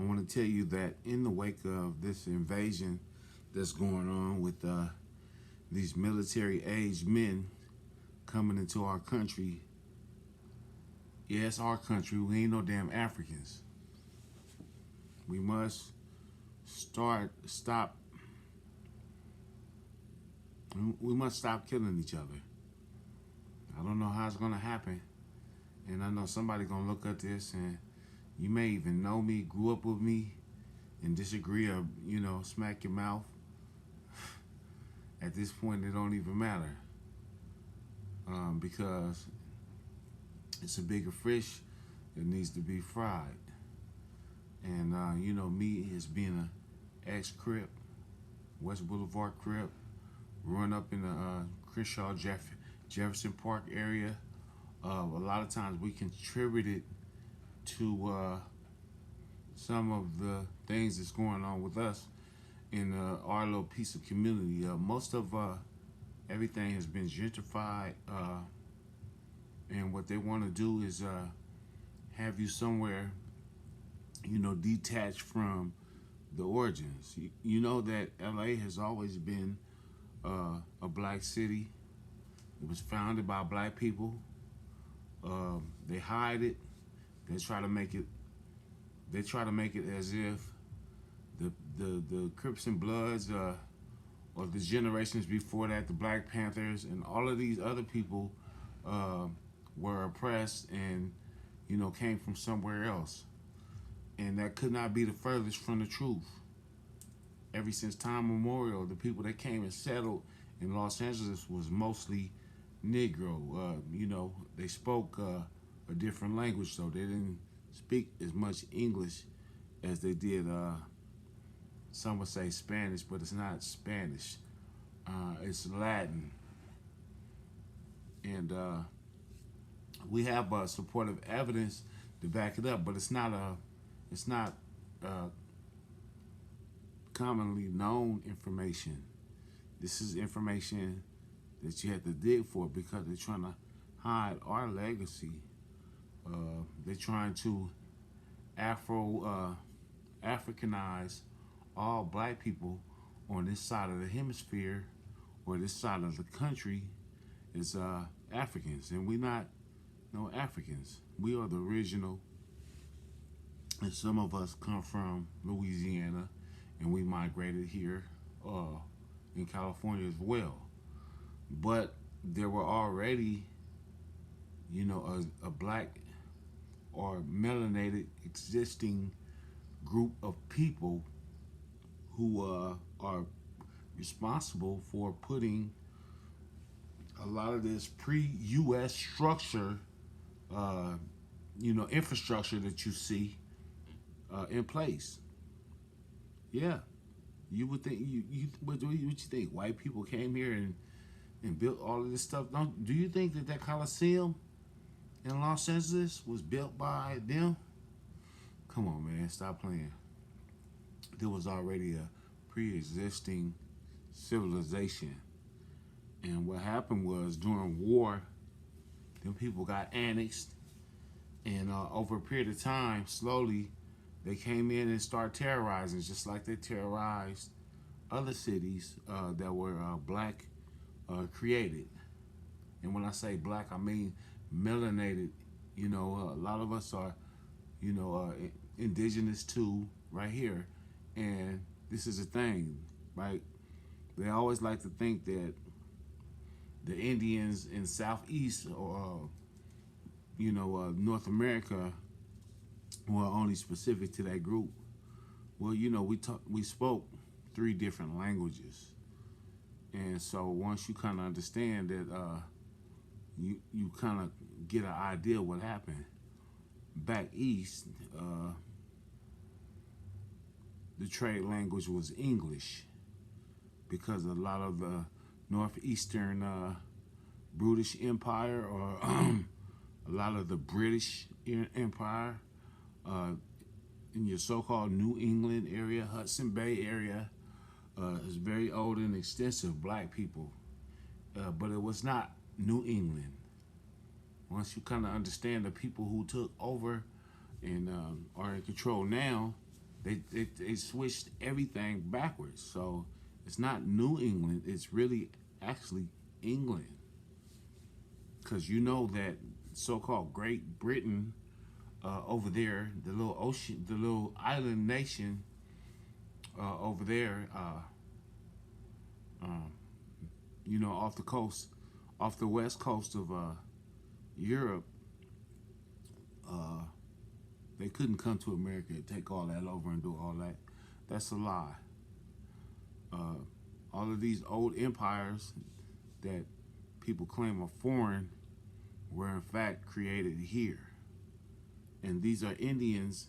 want to tell you that in the wake of this invasion that's going on with these military-aged men coming into our country, yeah, it's our country. We ain't no damn Africans. We must stop. We must stop killing each other. I don't know how it's gonna happen, and I know somebody gonna look at this, and you may even know me, grew up with me, and disagree or smack your mouth. At this point, it don't even matter because it's a bigger fish that needs to be fried. And me as being a ex-Crip, West Boulevard Crip, growing up in the Crenshaw Jefferson Park area, a lot of times we contributed to some of the things that's going on with us in our little piece of community. Most of everything has been gentrified, and what they want to do is have you somewhere, detached from the origins. You know that LA has always been a black city. It was founded by black people. They hide it. They try to make it. They try to make it as if the Crips and Bloods, or the generations before that, the Black Panthers, and all of these other people were oppressed and came from somewhere else, and that could not be the furthest from the truth. Ever since time memorial, the people that came and settled in Los Angeles was mostly Negro. They spoke a different language, so they didn't speak as much English as they did. Some would say Spanish, but it's not Spanish. It's Latin, and we have supportive evidence to back it up, but it's not commonly known information. This is information that you have to dig for because they're trying to hide our legacy. They're trying to Africanize all black people on this side of the hemisphere or this side of the country is Africans, and we're not no Africans. We are the original, and some of us come from Louisiana, and we migrated here in California as well. But there were already, a black or melanated existing group of people who are responsible for putting a lot of this pre-U.S. structure, infrastructure that you see in place. Yeah, you would think what you think? White people came here and built all of this stuff. Do you think that Coliseum in Los Angeles was built by them? Come on, man, stop playing. There was already a pre-existing civilization, and what happened was during war, them people got annexed, and over a period of time, slowly, they came in and started terrorizing, just like they terrorized other cities that were black created. And when I say black, I mean melanated. A lot of us are, indigenous too, right here. And this is a thing, right? They always like to think that the Indians in Southeast or, North America were only specific to that group. Well, we spoke 3 different languages. And so once you kind of understand that, you kind of get an idea what happened. Back east, the trade language was English because a lot of the northeastern British Empire or a lot of the British Empire in your so-called New England area, Hudson Bay area, is very old and extensive black people. But it was not New England. Once you kind of understand the people who took over and are in control now, They switched everything backwards. So it's not New England. It's really actually England, because you know that so-called Great Britain over there, the little island nation over there, um, you know, off the coast, off the west coast of Europe, uh, they couldn't come to America and take all that over and do all that. That's a lie. Uh, all of these old empires that people claim are foreign were in fact created here. And these are Indians,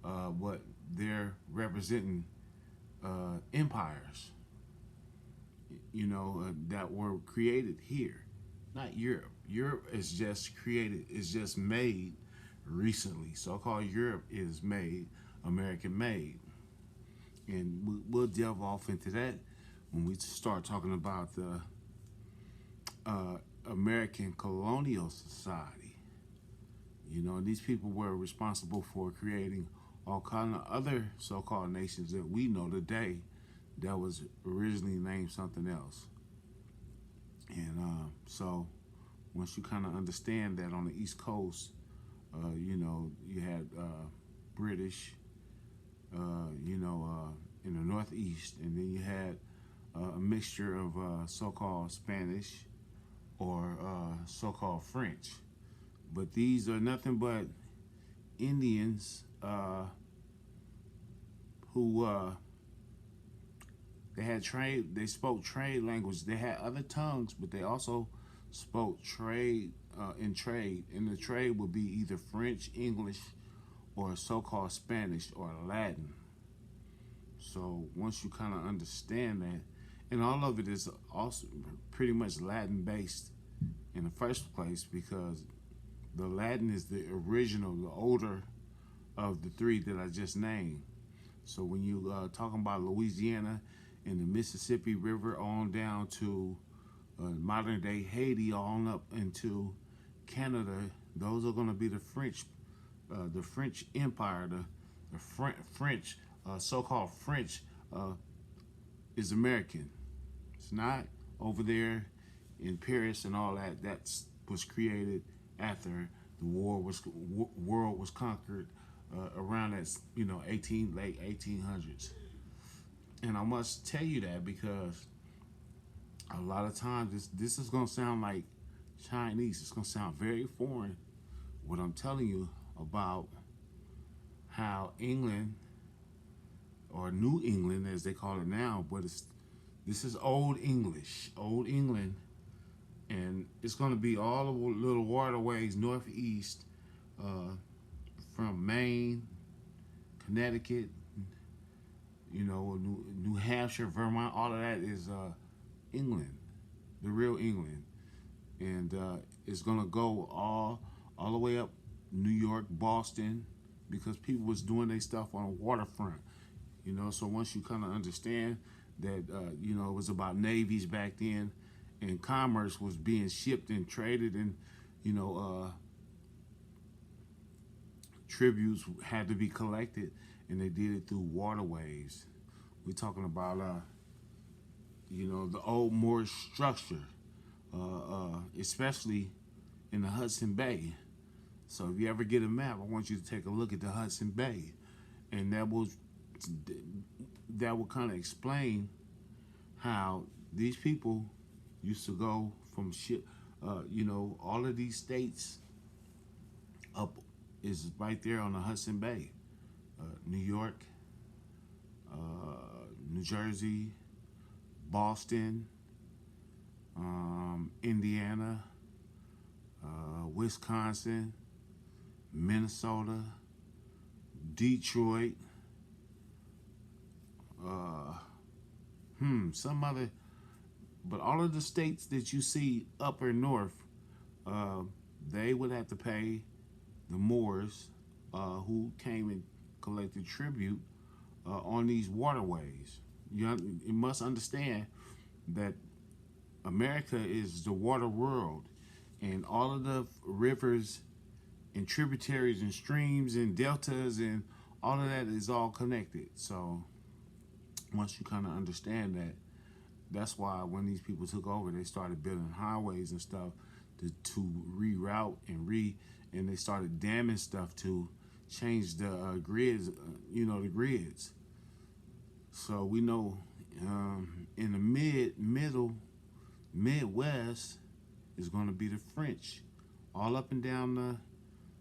what they're representing empires, you know, that were created here, not Europe. Europe is just created, is just made recently. So-called Europe is made, American made. And we'll delve off into that when we start talking about the American colonial society. You know, and these people were responsible for creating all kind of other so-called nations that we know today that was originally named something else. And so once you kind of understand that on the East Coast, you know, you had British, you know, in the Northeast, and then you had a mixture of so-called Spanish or so-called French. But these are nothing but Indians who they had trade. They spoke trade language. They had other tongues, but they also spoke trade in trade. And the trade would be either French, English, or so-called Spanish or Latin. So once you kind of understand that, and all of it is also pretty much Latin based in the first place, because the Latin is the original, the older of the three that I just named. So when you talking about Louisiana and the Mississippi River on down to modern day Haiti, on up into Canada, those are going to be the French Empire, the French, so-called French is American. It's not over there in Paris and all that. That was created after the world was conquered around that, you know, late 1800s. And I must tell you that because a lot of times this is gonna sound like Chinese. It's gonna sound very foreign. What I'm telling you about how England, or New England as they call it now, but this is Old English, Old England, and it's going to be all the little waterways northeast from Maine, Connecticut, you know, New Hampshire, Vermont. All of that is England, the real England, and it's going to go all the way up New York, Boston, because people was doing their stuff on the waterfront. You know, so once you kind of understand that, you know, it was about navies back then, and commerce was being shipped and traded, and, you know, tributes had to be collected, and they did it through waterways. We're talking about, you know, the old Moorish structure, especially in the Hudson Bay. So if you ever get a map, I want you to take a look at the Hudson Bay, and that will kind of explain how these people used to go from ship. You know, all of these states up is right there on the Hudson Bay. New York, New Jersey, Boston, Indiana, Wisconsin, Minnesota, Detroit, some other, but all of the states that you see upper north, they would have to pay the Moors who came and collected tribute on these waterways. You must understand that America is the water world, and all of the rivers and tributaries and streams and deltas and All of that is all connected. So once you kind of understand that, that's why when these people took over, they started building highways and stuff to reroute and they started damming stuff to change the grids, the grids. So we know in the Midwest is going to be the French, all up and down the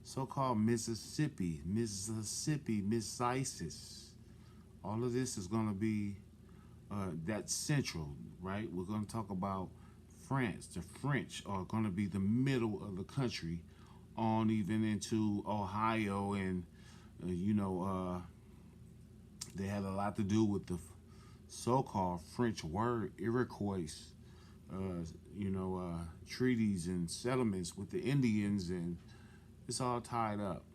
so-called Mississippi, Mississippi. All of this is going to be that central, right? We're going to talk about France. The French are going to be the middle of the country, on even into Ohio, and they had a lot to do with the so-called French word Iroquois, treaties and settlements with the Indians, and it's all tied up.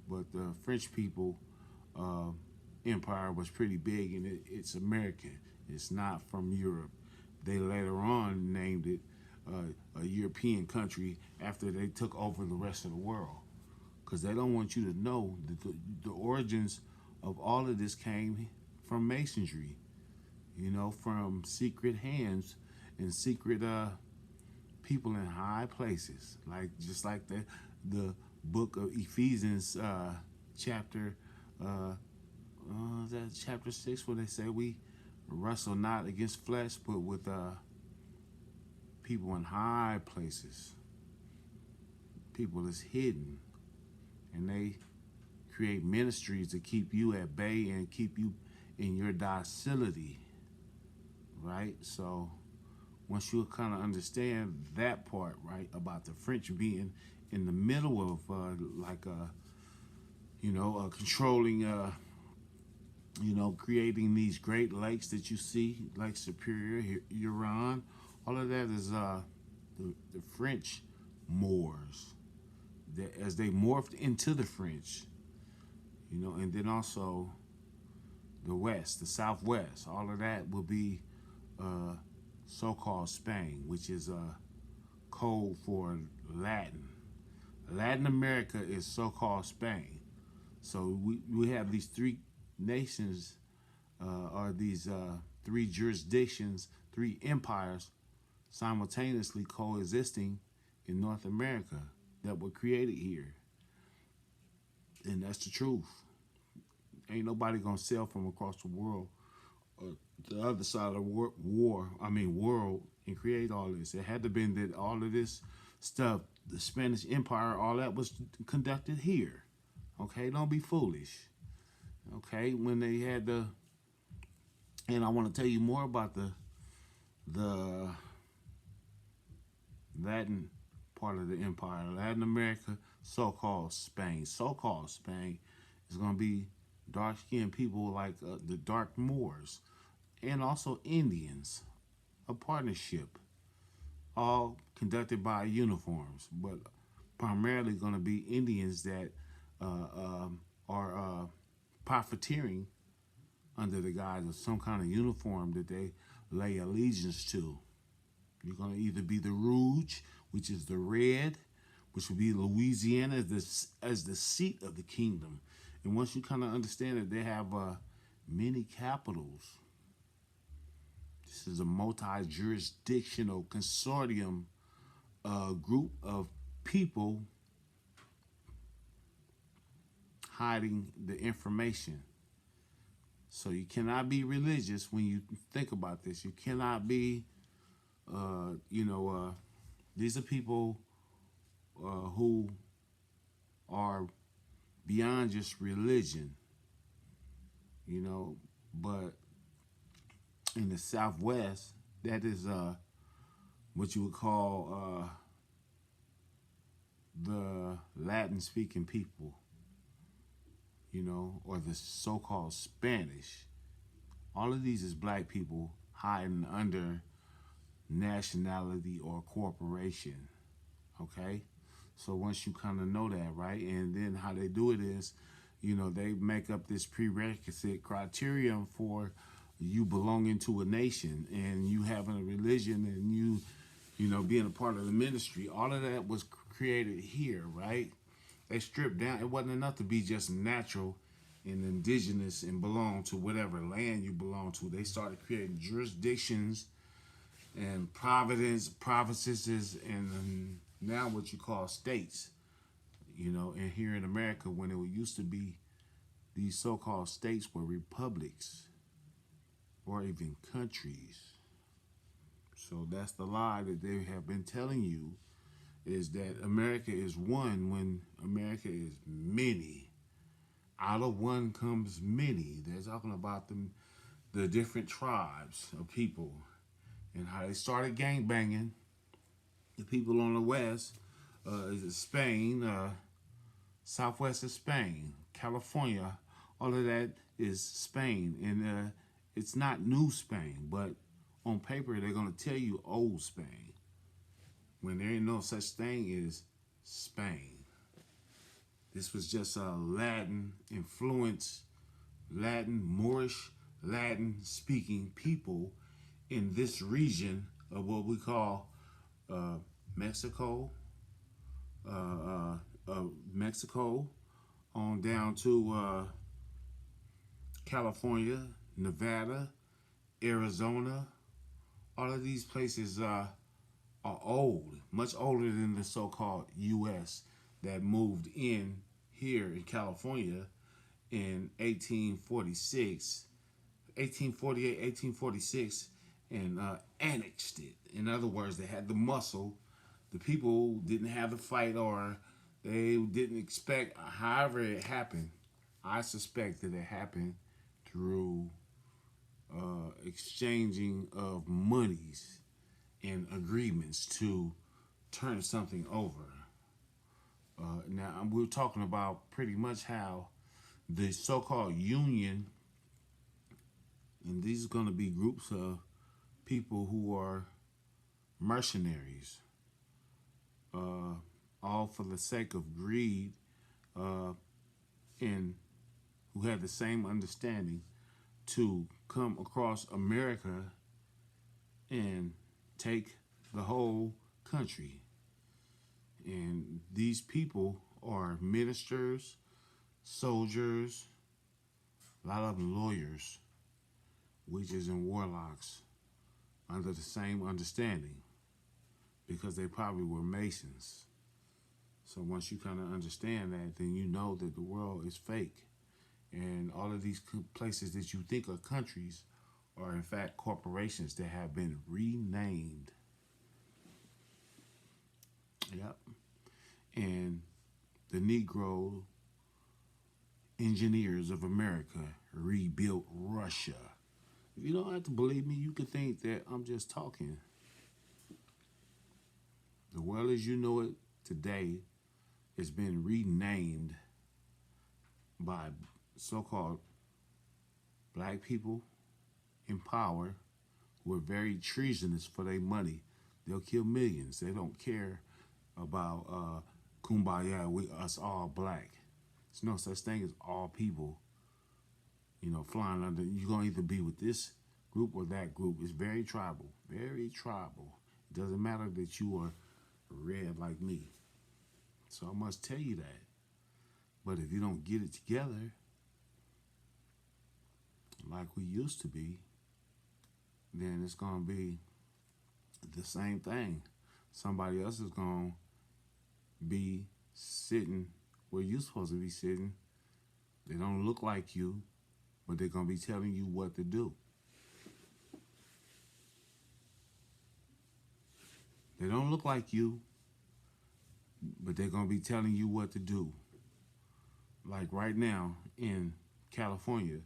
But the French people empire was pretty big, and it's American. It's not from Europe. They later on named it a European country after they took over the rest of the world, because they don't want you to know that the origins of all of this came from masonry, from secret hands and secret people in high places, just like the book of Ephesians, chapter that chapter 6, where they say we wrestle not against flesh, but with people in high places, people that's hidden, and they create ministries to keep you at bay and keep you in your docility, right? So once you kind of understand that part, right, about the French being in the middle of controlling, creating these great lakes that you see, Lake Superior, Huron, all of that is the French Moors, that as they morphed into the French, and then also the West, the Southwest, all of that will be so-called Spain, which is code for Latin. Latin America is so-called Spain. So we have these three nations, or these three jurisdictions, three empires simultaneously coexisting in North America that were created here. And that's the truth. Ain't nobody gonna sail from across the world, the other side of the world, and create all this. It had to been that all of this stuff, the Spanish Empire, all that was conducted here. Okay, don't be foolish. Okay, when they had and I want to tell you more about the Latin part of the empire, Latin America, so-called Spain. So-called Spain is going to be dark-skinned people like the dark Moors, and also Indians, a partnership, all conducted by uniforms, but primarily going to be Indians that are profiteering under the guise of some kind of uniform that they lay allegiance to. You're going to either be the Rouge, which is the red, which would be Louisiana as the seat of the kingdom. And once you kind of understand that they have many capitals, this is a multi-jurisdictional consortium group of people hiding the information. So you cannot be religious when you think about this. You cannot be, these are people who are beyond just religion, but in the Southwest, that is what you would call the Latin-speaking people, or the so-called Spanish. All of these is black people hiding under nationality or corporation, okay? So once you kind of know that, right, and then how they do it is, they make up this prerequisite criterion for you belonging to a nation and you having a religion and you being a part of the ministry. All of that was created here, right? They stripped down. It wasn't enough to be just natural and indigenous and belong to whatever land you belong to. They started creating jurisdictions and provinces, and now what you call states. You know, and here in America, when it used to be these so-called states were republics or even countries. So that's the lie that they have been telling you, is that America is one when America is many. Out of one comes many. They're talking about the different tribes of people and how they started gang banging. The people on the west is Spain, southwest of Spain, California. All of that is Spain, and it's not New Spain, but on paper they're gonna tell you Old Spain when there ain't no such thing as Spain. This was just a Latin influence, Latin, Moorish, Latin speaking people in this region of what we call Mexico, Mexico, on down to California, Nevada, Arizona. All of these places are old, much older than the so-called U.S. that moved in here in California in 1846, 1848, 1846, and annexed it. In other words, they had the muscle. The people didn't have the fight, or they didn't expect. However it happened, I suspect that it happened through exchanging of monies and agreements to turn something over. Now, we're talking about pretty much how the so-called union, and these are going to be groups of people who are mercenaries, all for the sake of greed, and who had the same understanding to come across America and take the whole country. And these people are ministers, soldiers, a lot of them lawyers, witches and warlocks, under the same understanding, because they probably were Masons. So once you kind of understand that, then you know that the world is fake. And all of these places that you think are countries are in fact corporations that have been renamed. Yep. And the Negro engineers of America rebuilt Russia. If you don't have to believe me, you can think that I'm just talking. The world as you know it today has been renamed by so-called black people in power who are very treasonous for their money. They'll kill millions. They don't care about kumbaya, us all black. There's no such thing as all people, flying under. You're going to either be with this group or that group. It's very tribal, very tribal. It doesn't matter that you are red like me. So I must tell you that. But if you don't get it together, like we used to be, then it's going to be the same thing. Somebody else is going to be sitting where you're supposed to be sitting. They don't look like you, but they're going to be telling you what to do. They don't look like you, but they're going to be telling you what to do. Like right now in California,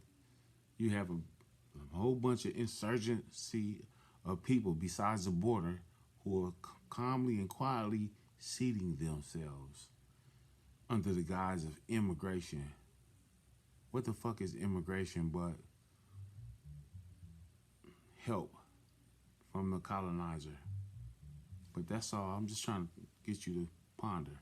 you have a whole bunch of insurgency of people besides the border who are calmly and quietly seating themselves under the guise of immigration. What the fuck is immigration but help from the colonizer? But that's all. I'm just trying to get you to ponder.